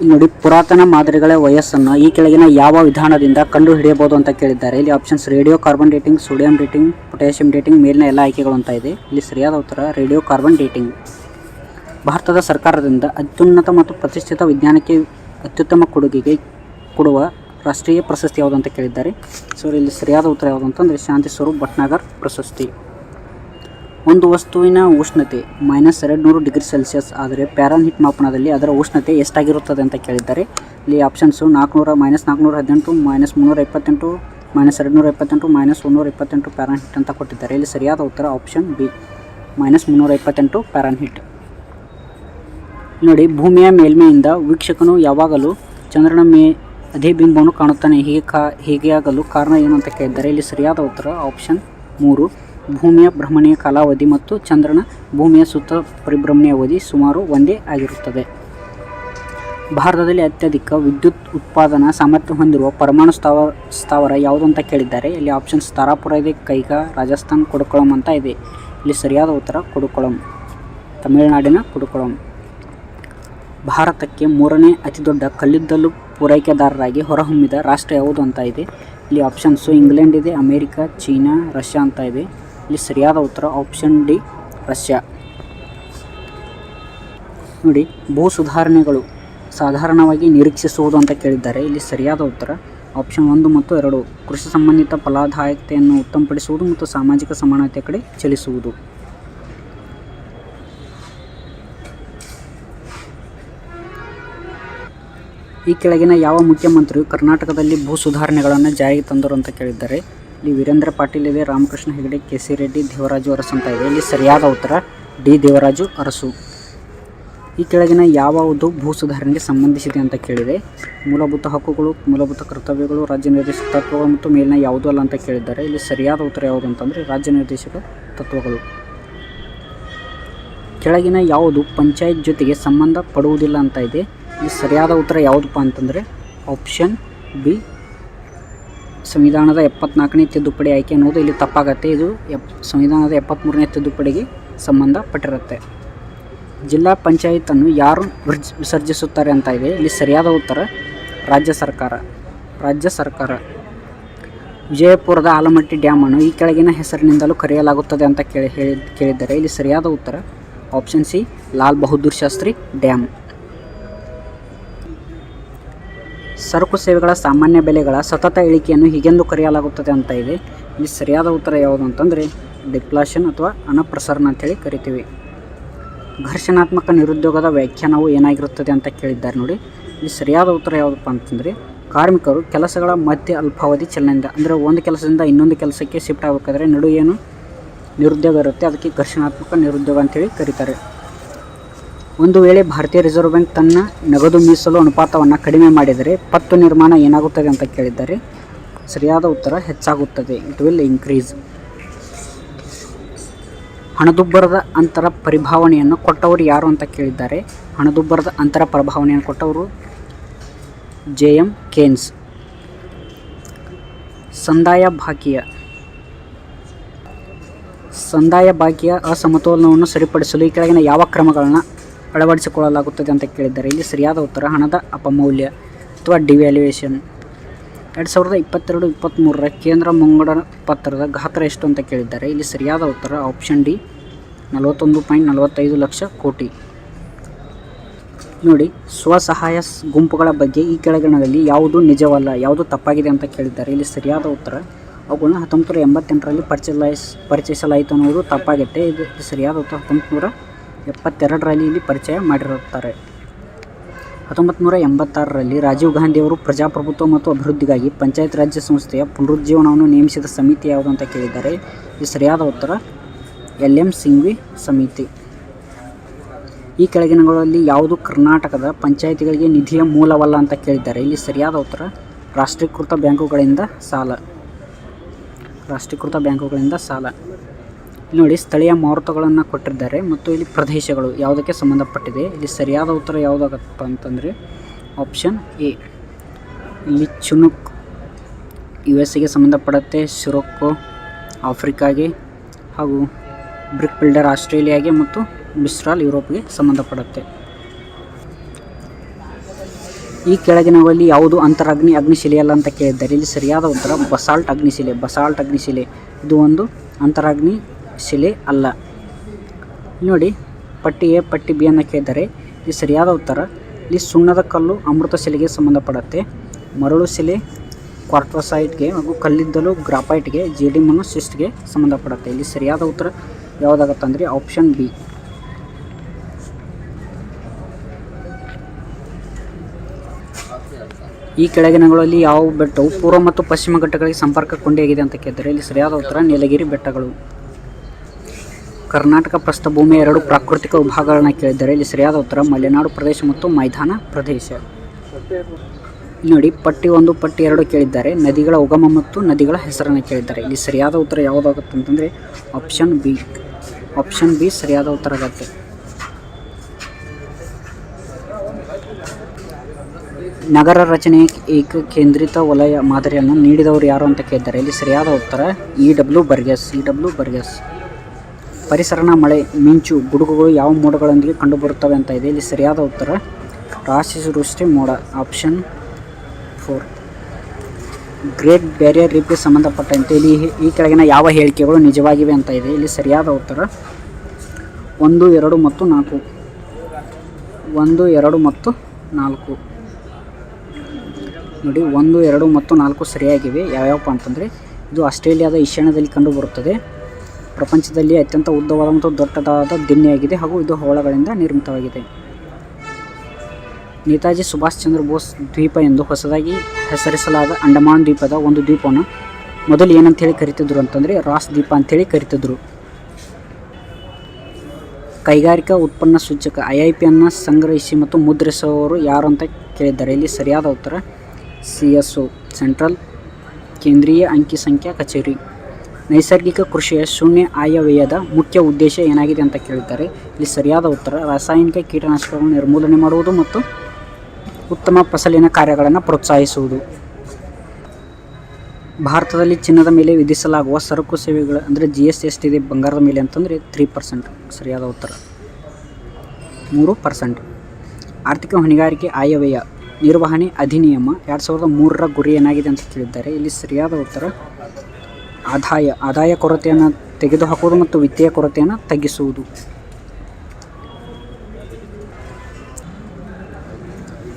ಇಲ್ಲಿ ನೋಡಿ, ಪುರಾತನ ಮಾದರಿಗಳ ವಯಸ್ಸನ್ನು ಈ ಕೆಳಗಿನ ಯಾವ ವಿಧಾನದಿಂದ ಕಂಡು ಹಿಡಿಯಬಹುದು ಅಂತ ಕೇಳಿದ್ದಾರೆ. ಇಲ್ಲಿ options radio carbon dating, sodium dating, potassium dating, ಮೇಲಿನ ಎಲ್ಲ ಆಯ್ಕೆಗಳು ಅಂತ ಇದೆ. ಇಲ್ಲಿ ಸರಿಯಾದ ಉತ್ತರ ರೇಡಿಯೋ ಕಾರ್ಬನ್ ಡೇಟಿಂಗ್. ಭಾರತದ ಸರ್ಕಾರದಿಂದ ಅತ್ಯುನ್ನತ ಮತ್ತು ಪ್ರತಿಷ್ಠಿತ ವಿಜ್ಞಾನಕ್ಕೆ ಅತ್ಯುತ್ತಮ ಕೊಡುಗೆಗೆ ಕೊಡುವ ರಾಷ್ಟ್ರೀಯ ಪ್ರಶಸ್ತಿ ಯಾವುದು ಅಂತ ಕೇಳಿದ್ದಾರೆ. ಸೊ ಇಲ್ಲಿ ಸರಿಯಾದ ಉತ್ತರ ಯಾವುದು ಅಂತಂದರೆ ಶಾಂತಿ ಸ್ವರೂಪ್ ಭಟ್ನಾಗರ್ ಪ್ರಶಸ್ತಿ. ಒಂದು ವಸ್ತುವಿನ ಉಷ್ಣತೆ -200 ಡಿಗ್ರಿ ಸೆಲ್ಸಿಯಸ್ ಆದರೆ ಪ್ಯಾರನ್ಹೀಟ್ ಮಾಪನದಲ್ಲಿ ಅದರ ಉಷ್ಣತೆ ಎಷ್ಟಾಗಿರುತ್ತದೆ ಅಂತ ಕೇಳಿದ್ದಾರೆ. ಇಲ್ಲಿ ಆಪ್ಷನ್ಸು 400, -418, -328, -278, -128 ಪ್ಯಾರನ್ಹೀಟ್ ಅಂತ ಕೊಟ್ಟಿದ್ದಾರೆ. ಇಲ್ಲಿ ಸರಿಯಾದ ಉತ್ತರ ಆಪ್ಷನ್ ಬಿ -328 ಪ್ಯಾರನ್ಹೀಟ್. ನೋಡಿ, ಭೂಮಿಯ ಮೇಲ್ಮೈಯಿಂದ ವೀಕ್ಷಕನು ಯಾವಾಗಲೂ ಚಂದ್ರನ ಅದೇ ಬಿಂಬವನ್ನು ಕಾಣುತ್ತಾನೆ. ಹೀಗೆ ಆಗಲು ಕಾರಣ ಏನು ಅಂತ ಕೇಳಿದ್ದಾರೆ. ಇಲ್ಲಿ ಸರಿಯಾದ ಉತ್ತರ ಆಪ್ಷನ್ 3 ಭೂಮಿಯ ಭ್ರಮಣೆಯ ಕಾಲಾವಧಿ ಮತ್ತು ಚಂದ್ರನ ಭೂಮಿಯ ಸುತ್ತ ಪರಿಭ್ರಮಣೆಯ ಅವಧಿ ಸುಮಾರು ಒಂದೇ ಆಗಿರುತ್ತದೆ. ಭಾರತದಲ್ಲಿ ಅತ್ಯಧಿಕ ವಿದ್ಯುತ್ ಉತ್ಪಾದನಾ ಸಾಮರ್ಥ್ಯ ಹೊಂದಿರುವ ಪರಮಾಣು ಸ್ಥಾವರ ಯಾವುದು ಅಂತ ಕೇಳಿದ್ದಾರೆ. ಇಲ್ಲಿ ಆಪ್ಷನ್ಸ್ ತಾರಾಪುರ ಇದೆ, ಕೈಗಾ, ರಾಜಸ್ಥಾನ್, ಕುಡಕೊಳಂ ಅಂತ ಇದೆ. ಇಲ್ಲಿ ಸರಿಯಾದ ಉತ್ತರ ಕುಡಕೊಳಂ, ತಮಿಳುನಾಡಿನ ಕುಡಕೊಳಂ. ಭಾರತಕ್ಕೆ 3ನೇ ಅತಿದೊಡ್ಡ ಕಲ್ಲಿದ್ದಲು ಪೂರೈಕೆದಾರರಾಗಿ ಹೊರಹೊಮ್ಮಿದ ರಾಷ್ಟ್ರ ಯಾವುದು ಅಂತ ಇದೆ. ಇಲ್ಲಿ ಆಪ್ಷನ್ಸು ಇಂಗ್ಲೆಂಡ್ ಇದೆ, ಅಮೇರಿಕಾ, ಚೀನಾ, ರಷ್ಯಾ ಅಂತ ಇದೆ. ಇಲ್ಲಿ ಸರಿಯಾದ ಉತ್ತರ ಆಪ್ಷನ್ ಡಿ ರಷ್ಯಾ. ನೋಡಿ, ಭೂ ಸುಧಾರಣೆಗಳು ಸಾಧಾರಣವಾಗಿ ನಿರೀಕ್ಷಿಸುವುದು ಅಂತ ಕೇಳಿದ್ದಾರೆ. ಇಲ್ಲಿ ಸರಿಯಾದ ಉತ್ತರ ಆಪ್ಷನ್ 1 ಮತ್ತು 2 ಕೃಷಿ ಸಂಬಂಧಿತ ಫಲದಾಯಕತೆಯನ್ನು ಉತ್ತಮಪಡಿಸುವುದು ಮತ್ತು ಸಾಮಾಜಿಕ ಸಮಾನತೆಯ ಕಡೆ ಚಲಿಸುವುದು. ಈ ಕೆಳಗಿನ ಯಾವ ಮುಖ್ಯಮಂತ್ರಿಯು ಕರ್ನಾಟಕದಲ್ಲಿ ಭೂ ಸುಧಾರಣೆಗಳನ್ನು ಜಾರಿಗೆ ತಂದರು ಅಂತ ಕೇಳಿದ್ದಾರೆ. ಇಲ್ಲಿ ವೀರೇಂದ್ರ ಪಾಟೀಲ್ ಇದೆ, ರಾಮಕೃಷ್ಣ ಹೆಗಡೆ, ಕೆ.ಸಿ. ರೆಡ್ಡಿ, ದೇವರಾಜು ಅರಸು ಅಂತ ಇದೆ. ಇಲ್ಲಿ ಸರಿಯಾದ ಉತ್ತರ ಡಿ ದೇವರಾಜು ಅರಸು. ಈ ಕೆಳಗಿನ ಯಾವುದು ಭೂ ಸುಧಾರಣೆಗೆ ಸಂಬಂಧಿಸಿದೆ ಅಂತ ಕೇಳಿದೆ. ಮೂಲಭೂತ ಹಕ್ಕುಗಳು, ಮೂಲಭೂತ ಕರ್ತವ್ಯಗಳು, ರಾಜ್ಯ ನಿರ್ದೇಶಕ ತತ್ವಗಳು ಮತ್ತು ಮೇಲಿನ ಯಾವುದೂ ಅಲ್ಲ ಅಂತ ಕೇಳಿದ್ದಾರೆ. ಇಲ್ಲಿ ಸರಿಯಾದ ಉತ್ತರ ಯಾವುದು ಅಂತಂದರೆ ರಾಜ್ಯ ನಿರ್ದೇಶಕ ತತ್ವಗಳು. ಕೆಳಗಿನ ಯಾವುದು ಪಂಚಾಯತ್ ಜೊತೆಗೆ ಸಂಬಂಧ ಪಡುವುದಿಲ್ಲ ಅಂತ ಇದೆ. ಇಲ್ಲಿ ಸರಿಯಾದ ಉತ್ತರ ಯಾವುದಪ್ಪ ಅಂತಂದರೆ ಆಪ್ಷನ್ ಬಿ ಸಂವಿಧಾನದ 74ನೇ ತಿದ್ದುಪಡಿ ಆಯ್ಕೆ ಅನ್ನೋದು ಇಲ್ಲಿ ತಪ್ಪಾಗತ್ತೆ. ಇದು ಸಂವಿಧಾನದ 73ನೇ ತಿದ್ದುಪಡಿಗೆ ಸಂಬಂಧಪಟ್ಟಿರುತ್ತೆ. ಜಿಲ್ಲಾ ಪಂಚಾಯತನ್ನು ಯಾರು ವಿಸರ್ಜಿಸುತ್ತಾರೆ ಅಂತ ಇದೆ. ಇಲ್ಲಿ ಸರಿಯಾದ ಉತ್ತರ ರಾಜ್ಯ ಸರ್ಕಾರ. ವಿಜಯಪುರದ ಆಲಮಟ್ಟಿ ಡ್ಯಾಮನ್ನು ಈ ಕೆಳಗಿನ ಹೆಸರಿನಿಂದಲೂ ಕರೆಯಲಾಗುತ್ತದೆ ಅಂತ ಕೇಳಿದ್ದಾರೆ. ಇಲ್ಲಿ ಸರಿಯಾದ ಉತ್ತರ option C Lal Bahadur Shastri dam. ಸರಕು ಸೇವೆಗಳ ಸಾಮಾನ್ಯ ಬೆಲೆಗಳ ಸತತ ಇಳಿಕೆಯನ್ನು ಹೀಗೆಂದು ಕರೆಯಲಾಗುತ್ತದೆ ಅಂತ ಇದೆ. ಇಲ್ಲಿ ಸರಿಯಾದ ಉತ್ತರ ಯಾವುದು ಅಂತಂದರೆ ಡಿಫ್ಲೇಷನ್ ಅಥವಾ ಹಣ ಪ್ರಸರಣ ಅಂತೇಳಿ ಕರಿತೀವಿ. ಘರ್ಷಣಾತ್ಮಕ ನಿರುದ್ಯೋಗದ ವ್ಯಾಖ್ಯಾನವು ಏನಾಗಿರುತ್ತದೆ ಅಂತ ಕೇಳಿದ್ದಾರೆ. ನೋಡಿ, ಇಲ್ಲಿ ಸರಿಯಾದ ಉತ್ತರ ಯಾವುದಪ್ಪ ಅಂತಂದರೆ ಕಾರ್ಮಿಕರು ಕೆಲಸಗಳ ಮಧ್ಯ ಅಲ್ಪಾವಧಿ ಚಲನೆಯಿಂದ, ಅಂದರೆ ಒಂದು ಕೆಲಸದಿಂದ ಇನ್ನೊಂದು ಕೆಲಸಕ್ಕೆ ಶಿಫ್ಟ್ ಆಗಬೇಕಾದ್ರೆ ನಡು ಏನು ನಿರುದ್ಯೋಗ ಇರುತ್ತೆ, ಅದಕ್ಕೆ ಘರ್ಷಣಾತ್ಮಕ ನಿರುದ್ಯೋಗ ಅಂತೇಳಿ ಕರೀತಾರೆ. ಒಂದು ವೇಳೆ ಭಾರತೀಯ ರಿಸರ್ವ್ ಬ್ಯಾಂಕ್ ತನ್ನ ನಗದು ಮೀಸಲು ಅನುಪಾತವನ್ನು ಕಡಿಮೆ ಮಾಡಿದರೆ ಪತ್ತು ನಿರ್ಮಾಣ ಏನಾಗುತ್ತದೆ ಅಂತ ಕೇಳಿದ್ದಾರೆ. ಸರಿಯಾದ ಉತ್ತರ ಹೆಚ್ಚಾಗುತ್ತದೆ, ಇಟ್ ವಿಲ್ ಇನ್ಕ್ರೀಸ್. ಹಣದುಬ್ಬರದ ಅಂತರ ಪರಿಭಾವನೆಯನ್ನು ಕೊಟ್ಟವರು ಯಾರು ಅಂತ ಕೇಳಿದ್ದಾರೆ. ಹಣದುಬ್ಬರದ ಅಂತರ ಪ್ರಭಾವನೆಯನ್ನು ಕೊಟ್ಟವರು ಜೆ.ಎಂ. ಕೇನ್ಸ್. ಸಂದಾಯ ಬಾಕಿಯ ಅಸಮತೋಲನವನ್ನು ಸರಿಪಡಿಸಲು ಈ ಕೆಳಗಿನ ಯಾವ ಕ್ರಮಗಳನ್ನು ಅಳವಡಿಸಿಕೊಳ್ಳಲಾಗುತ್ತದೆ ಅಂತ ಕೇಳಿದ್ದಾರೆ. ಇಲ್ಲಿ ಸರಿಯಾದ ಉತ್ತರ ಹಣದ ಅಪಮೌಲ್ಯ ಅಥವಾ ಡಿವ್ಯಾಲ್ಯೂಯೇಷನ್. 2022-23 ಕೇಂದ್ರ ಮುಂಗಡ ಪತ್ರದ ಗಾತ್ರ ಎಷ್ಟು ಅಂತ ಕೇಳಿದ್ದಾರೆ. ಇಲ್ಲಿ ಸರಿಯಾದ ಉತ್ತರ ಆಪ್ಷನ್ ಡಿ 41.45 ಲಕ್ಷ ಕೋಟಿ. ನೋಡಿ, ಸ್ವಸಹಾಯ ಗುಂಪುಗಳ ಬಗ್ಗೆ ಈ ಕೆಳಗಿನದಲ್ಲಿ ಯಾವುದು ನಿಜವಲ್ಲ, ಯಾವುದು ತಪ್ಪಾಗಿದೆ ಅಂತ ಕೇಳಿದ್ದಾರೆ. ಇಲ್ಲಿ ಸರಿಯಾದ ಉತ್ತರ ಅವುಗಳನ್ನ 1988ರಲ್ಲಿ ಪರಿಚಯಿಸಲಾಯಿತು ಅನ್ನೋದು ತಪ್ಪಾಗುತ್ತೆ. ಇದು ಸರಿಯಾದ ಉತ್ತರ 1972ರಲ್ಲಿ ಇಲ್ಲಿ ಪರಿಚಯ ಮಾಡಿರುತ್ತಾರೆ. 1986ರಲ್ಲಿ ರಾಜೀವ್ ಗಾಂಧಿಯವರು ಪ್ರಜಾಪ್ರಭುತ್ವ ಮತ್ತು ಅಭಿವೃದ್ಧಿಗಾಗಿ ಪಂಚಾಯತ್ ರಾಜ್ಯ ಸಂಸ್ಥೆಯ ಪುನರುಜ್ಜೀವನವನ್ನು ನೇಮಿಸಿದ ಸಮಿತಿ ಯಾವುದು ಅಂತ ಕೇಳಿದ್ದಾರೆ. ಇದು ಸರಿಯಾದ ಉತ್ತರ ಎಲ್.ಎಂ. ಸಿಂಘ್ವಿ ಸಮಿತಿ. ಈ ಕೆಳಗಿನಗಳಲ್ಲಿ ಯಾವುದು ಕರ್ನಾಟಕದ ಪಂಚಾಯಿತಿಗಳಿಗೆ ನಿಧಿಯ ಮೂಲವಲ್ಲ ಅಂತ ಕೇಳಿದ್ದಾರೆ. ಇಲ್ಲಿ ಸರಿಯಾದ ಉತ್ತರ ರಾಷ್ಟ್ರೀಕೃತ ಬ್ಯಾಂಕುಗಳಿಂದ ಸಾಲ. ಇಲ್ಲಿ ನೋಡಿ, ಸ್ಥಳೀಯ ಮಾರುತಗಳನ್ನು ಕೊಟ್ಟಿದ್ದಾರೆ ಮತ್ತು ಇಲ್ಲಿ ಪ್ರದೇಶಗಳು ಯಾವುದಕ್ಕೆ ಸಂಬಂಧಪಟ್ಟಿದೆ. ಇಲ್ಲಿ ಸರಿಯಾದ ಉತ್ತರ ಯಾವುದಾಗತ್ತಪ್ಪ ಅಂತಂದರೆ ಆಪ್ಷನ್ ಎ. ಇಲ್ಲಿ ಚುನುಕ್ USA ಸಂಬಂಧಪಡುತ್ತೆ, ಸಿರೊಕ್ಕೋ ಆಫ್ರಿಕಾಗೆ, ಹಾಗೂ ಬ್ರಿಕ್ ಬಿಲ್ಡರ್ ಆಸ್ಟ್ರೇಲಿಯಾಗೆ ಮತ್ತು ಮಿಸ್ಟ್ರಾಲ್ ಯುರೋಪ್ಗೆ ಸಂಬಂಧಪಡುತ್ತೆ. ಈ ಕೆಳಗಿನಗಳಲ್ಲಿ ಯಾವುದು ಅಂತರಗ್ನಿ ಅಗ್ನಿಶಿಲೆಯಲ್ಲ ಅಂತ ಕೇಳಿದ್ದಾರೆ. ಇಲ್ಲಿ ಸರಿಯಾದ ಉತ್ತರ ಬಸಾಲ್ಟ್ ಅಗ್ನಿಶಿಲೆ. ಬಸಾಲ್ಟ್ ಅಗ್ನಿಶಿಲೆ ಇದು ಒಂದು ಅಂತರಗ್ನಿ ಶಿಲೆ ಅಲ್ಲ. ನೋಡಿ ಪಟ್ಟಿ ಎ ಪಟ್ಟಿ ಬಿ ಅನ್ನು ಕೇಳಿದ್ದಾರೆ. ಇಲ್ಲಿ ಸರಿಯಾದ ಉತ್ತರ ಇಲ್ಲಿ ಸುಣ್ಣದ ಕಲ್ಲು ಅಮೃತ ಶಿಲೆಗೆ ಸಂಬಂಧಪಡುತ್ತೆ. ಮರಳು ಶಿಲೆ ಕ್ವಾರ್ಟ್ರಸೈಟ್ಗೆ ಹಾಗೂ ಕಲ್ಲಿದ್ದಲು ಗ್ರಾಫೈಟ್ಗೆ, ಜೇಡಿಮಣ್ಣು ಶಿಸ್ಟ್ಗೆ ಸಂಬಂಧಪಡುತ್ತೆ. ಇಲ್ಲಿ ಸರಿಯಾದ ಉತ್ತರ ಯಾವುದಾಗತ್ತೆ ಅಂದರೆ ಆಪ್ಷನ್ ಬಿ. ಈ ಕೆಳಗಿನಗಳಲ್ಲಿ ಯಾವ ಬೆಟ್ಟವು ಪೂರ್ವ ಮತ್ತು ಪಶ್ಚಿಮ ಘಟ್ಟಗಳಿಗೆ ಸಂಪರ್ಕ ಕೊಂಡಿಯಾಗಿದೆ ಅಂತ ಕೇಳಿದರೆ ಇಲ್ಲಿ ಸರಿಯಾದ ಉತ್ತರ ನೀಲಗಿರಿ ಬೆಟ್ಟಗಳು. ಕರ್ನಾಟಕ ಪ್ರಸ್ಥಭೂಮಿಯ 2 ಪ್ರಾಕೃತಿಕ ವಿಭಾಗಗಳನ್ನ ಕೇಳಿದ್ದಾರೆ. ಇಲ್ಲಿ ಸರಿಯಾದ ಉತ್ತರ ಮಲೆನಾಡು ಪ್ರದೇಶ ಮತ್ತು ಮೈದಾನ ಪ್ರದೇಶ. ಇಲ್ಲಿ ನೋಡಿ ಪಟ್ಟಿ 1 ಪಟ್ಟಿ 2 ಕೇಳಿದ್ದಾರೆ. ನದಿಗಳ ಉಗಮ ಮತ್ತು ನದಿಗಳ ಹೆಸರನ್ನು ಕೇಳಿದ್ದಾರೆ. ಇಲ್ಲಿ ಸರಿಯಾದ ಉತ್ತರ ಯಾವುದಾಗುತ್ತೆ ಅಂತಂದರೆ ಆಪ್ಷನ್ ಬಿ. ಆಪ್ಷನ್ ಬಿ ಸರಿಯಾದ ಉತ್ತರ ಆಗುತ್ತೆ. ನಗರ ರಚನೆಯ ಏಕಕೇಂದ್ರಿತ ವಲಯ ಮಾದರಿಯನ್ನು ನೀಡಿದವರು ಯಾರು ಅಂತ ಕೇಳಿದ್ದಾರೆ. ಇಲ್ಲಿ ಸರಿಯಾದ ಉತ್ತರ ಇ.ಡಬ್ಲ್ಯೂ. ಬರ್ಗೆಸ್. ಇ.ಡಬ್ಲ್ಯೂ. ಬರ್ಗೆಸ್. ಪರಿಸರನ ಮಳೆ, ಮಿಂಚು, ಗುಡುಗುಗಳು ಯಾವ ಮೋಡಗಳೊಂದಿಗೆ ಕಂಡುಬರುತ್ತವೆ ಅಂತ ಇದೆ. ಇಲ್ಲಿ ಸರಿಯಾದ ಉತ್ತರ ರಾಶಿ ವೃಷ್ಟಿ ಮೋಡ. ಆಪ್ಷನ್ 4. ಗ್ರೇಟ್ ಬ್ಯಾರಿಯರ್ ರೀಫ್ಗೆ ಸಂಬಂಧಪಟ್ಟಂತೆ ಇಲ್ಲಿ ಈ ಕೆಳಗಿನ ಯಾವ ಹೇಳಿಕೆಗಳು ನಿಜವಾಗಿವೆ ಅಂತ ಇದೆ. ಇಲ್ಲಿ ಸರಿಯಾದ ಉತ್ತರ 1, 2 ಮತ್ತು 4. 1, 2 ಮತ್ತು 4 ನೋಡಿ 1, 2 ಮತ್ತು 4 ಸರಿಯಾಗಿವೆ. ಯಾವ್ಯಾವಪ್ಪ ಅಂತಂದರೆ ಇದು ಆಸ್ಟ್ರೇಲಿಯಾದ ಈಶಾನ್ಯದಲ್ಲಿ ಕಂಡುಬರುತ್ತದೆ. ಪ್ರಪಂಚದಲ್ಲಿ ಅತ್ಯಂತ ಉದ್ದವಾದ ಮತ್ತು ದೊಡ್ಡದಾದ ದಿಣ್ಣೆಯಾಗಿದೆ ಹಾಗೂ ಇದು ಹವಳಗಳಿಂದ ನಿರ್ಮಿತವಾಗಿದೆ. ನೇತಾಜಿ ಸುಭಾಷ್ ಚಂದ್ರ ಬೋಸ್ ದ್ವೀಪ ಎಂದು ಹೊಸದಾಗಿ ಹೆಸರಿಸಲಾದ ಅಂಡಮಾನ್ ದ್ವೀಪದ ಒಂದು ದ್ವೀಪವನ್ನು ಮೊದಲು ಏನಂತ ಹೇಳಿ ಕರಿತಿದ್ರು ಅಂತಂದರೆ ರಾಸ್ ದ್ವೀಪ ಅಂಥೇಳಿ ಕರಿತಿದ್ರು. ಕೈಗಾರಿಕಾ ಉತ್ಪನ್ನ ಸೂಚಕ IIPಯನ್ನು ಸಂಗ್ರಹಿಸಿ ಮತ್ತು ಮುದ್ರಿಸುವವರು ಯಾರು ಅಂತ ಕೇಳಿದ್ದಾರೆ. ಇಲ್ಲಿ ಸರಿಯಾದ ಉತ್ತರ CSO ಸೆಂಟ್ರಲ್ ಕೇಂದ್ರೀಯ ಅಂಕಿ ಸಂಖ್ಯಾ ಕಚೇರಿ. ನೈಸರ್ಗಿಕ ಕೃಷಿಯ ಶೂನ್ಯ ಆಯವ್ಯಯದ ಮುಖ್ಯ ಉದ್ದೇಶ ಏನಾಗಿದೆ ಅಂತ ಕೇಳಿದ್ದಾರೆ. ಇಲ್ಲಿ ಸರಿಯಾದ ಉತ್ತರ ರಾಸಾಯನಿಕ ಕೀಟನಾಶಕಗಳನ್ನು ನಿರ್ಮೂಲನೆ ಮಾಡುವುದು ಮತ್ತು ಉತ್ತಮ ಫಸಲಿನ ಕಾರ್ಯಗಳನ್ನು ಪ್ರೋತ್ಸಾಹಿಸುವುದು. ಭಾರತದಲ್ಲಿ ಚಿನ್ನದ ಮೇಲೆ ವಿಧಿಸಲಾಗುವ ಸರಕು ಸೇವೆಗಳು ಅಂದರೆ GST ಎಷ್ಟಿದೆ ಬಂಗಾರದ ಮೇಲೆ ಅಂತಂದರೆ 3%. ಸರಿಯಾದ ಉತ್ತರ 3%. ಆರ್ಥಿಕ ಹೊಣೆಗಾರಿಕೆ ಆಯವ್ಯಯ ನಿರ್ವಹಣೆ ಅಧಿನಿಯಮ 2003ರ ಗುರಿ ಏನಾಗಿದೆ ಅಂತ ಕೇಳಿದ್ದಾರೆ. ಇಲ್ಲಿ ಸರಿಯಾದ ಉತ್ತರ ಆದಾಯ ಕೊರತೆಯನ್ನು ತೆಗೆದುಹಾಕುವುದು ಮತ್ತು ವಿತ್ತೀಯ ಕೊರತೆಯನ್ನು ತಗ್ಗಿಸುವುದು.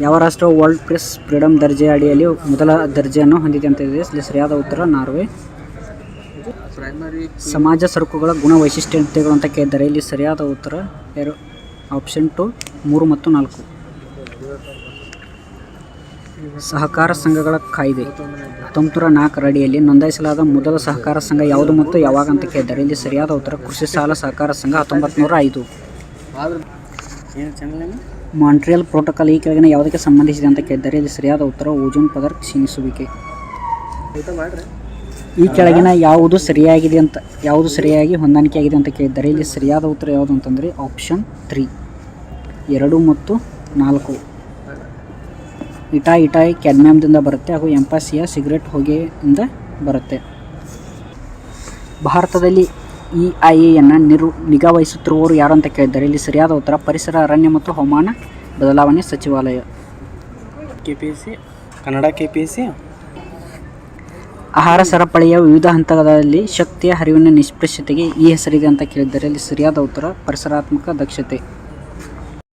ಯಾವ ರಾಷ್ಟ್ರವು ವರ್ಲ್ಡ್ ಪ್ರೆಸ್ ಫ್ರೀಡಮ್ ದರ್ಜೆಯ ಅಡಿಯಲ್ಲಿ ಮೊದಲ ದರ್ಜೆಯನ್ನು ಹೊಂದಿದೆ ಅಂತ ಇದೆ. ಇಲ್ಲಿ ಸರಿಯಾದ ಉತ್ತರ ನಾರ್ವೆ. ಸಮಾಜ ಸರಕುಗಳ ಗುಣ ವೈಶಿಷ್ಟ್ಯತೆಗಳು ಅಂತ ಕೇಳಿದ್ದಾರೆ. ಇಲ್ಲಿ ಸರಿಯಾದ ಉತ್ತರ ಆಪ್ಷನ್ 2 3 ಮತ್ತು 4. ಸಹಕಾರ ಸಂಘಗಳ ಕಾಯ್ದೆ 1904ರ ಅಡಿಯಲ್ಲಿ ನೋಂದಾಯಿಸಲಾದ ಮೊದಲ ಸಹಕಾರ ಸಂಘ ಯಾವುದು ಮತ್ತು ಯಾವಾಗ ಅಂತ ಕೇಳಿದ್ದಾರೆ. ಇಲ್ಲಿ ಸರಿಯಾದ ಉತ್ತರ ಕೃಷಿ ಸಾಲ ಸಹಕಾರ ಸಂಘ 1905. ಮಾಂಟ್ರಿಯಲ್ ಪ್ರೋಟೋಕಾಲ್ ಈ ಕೆಳಗಿನ ಯಾವುದಕ್ಕೆ ಸಂಬಂಧಿಸಿದೆ ಅಂತ ಕೇಳಿದ್ದಾರೆ. ಇಲ್ಲಿ ಸರಿಯಾದ ಉತ್ತರ ಓಜೋನ್ ಪದರ ಕ್ಷೀಣಿಸುವಿಕೆ. ಈ ಕೆಳಗಿನ ಯಾವುದು ಸರಿಯಾಗಿ ಹೊಂದಾಣಿಕೆಯಾಗಿದೆ ಅಂತ ಕೇಳಿದ್ದಾರೆ. ಇಲ್ಲಿ ಸರಿಯಾದ ಉತ್ತರ ಯಾವುದು ಅಂತಂದರೆ ಆಪ್ಷನ್ 3 2 ಮತ್ತು 4. ಇಟಾಯಿ ಕ್ಯಾಡ್ಮಿಯಮ್ದಿಂದ ಬರುತ್ತೆ ಹಾಗೂ ಎಂಪಾಸಿಯಾ ಸಿಗರೆಟ್ ಹೊಗೆಯಿಂದ ಬರುತ್ತೆ. ಭಾರತದಲ್ಲಿ EIAಯನ್ನು ನಿಗಾವಹಿಸುತ್ತಿರುವವರು ಯಾರು ಅಂತ ಕೇಳಿದ್ದಾರೆ. ಇಲ್ಲಿ ಸರಿಯಾದ ಉತ್ತರ ಪರಿಸರ ಅರಣ್ಯ ಮತ್ತು ಹವಾಮಾನ ಬದಲಾವಣೆ ಸಚಿವಾಲಯ. KPSC Kannada KPSC. ಆಹಾರ ಸರಪಳಿಯ ವಿವಿಧ ಹಂತಗಳಲ್ಲಿ ಶಕ್ತಿಯ ಹರಿವಿನ ನಿಷ್ಪಕ್ಷತೆಗೆ ಈ ಹೆಸರಿದೆ ಅಂತ ಕೇಳಿದ್ದಾರೆ. ಇಲ್ಲಿ ಸರಿಯಾದ ಉತ್ತರ ಪರಿಸರಾತ್ಮಕ ದಕ್ಷತೆ.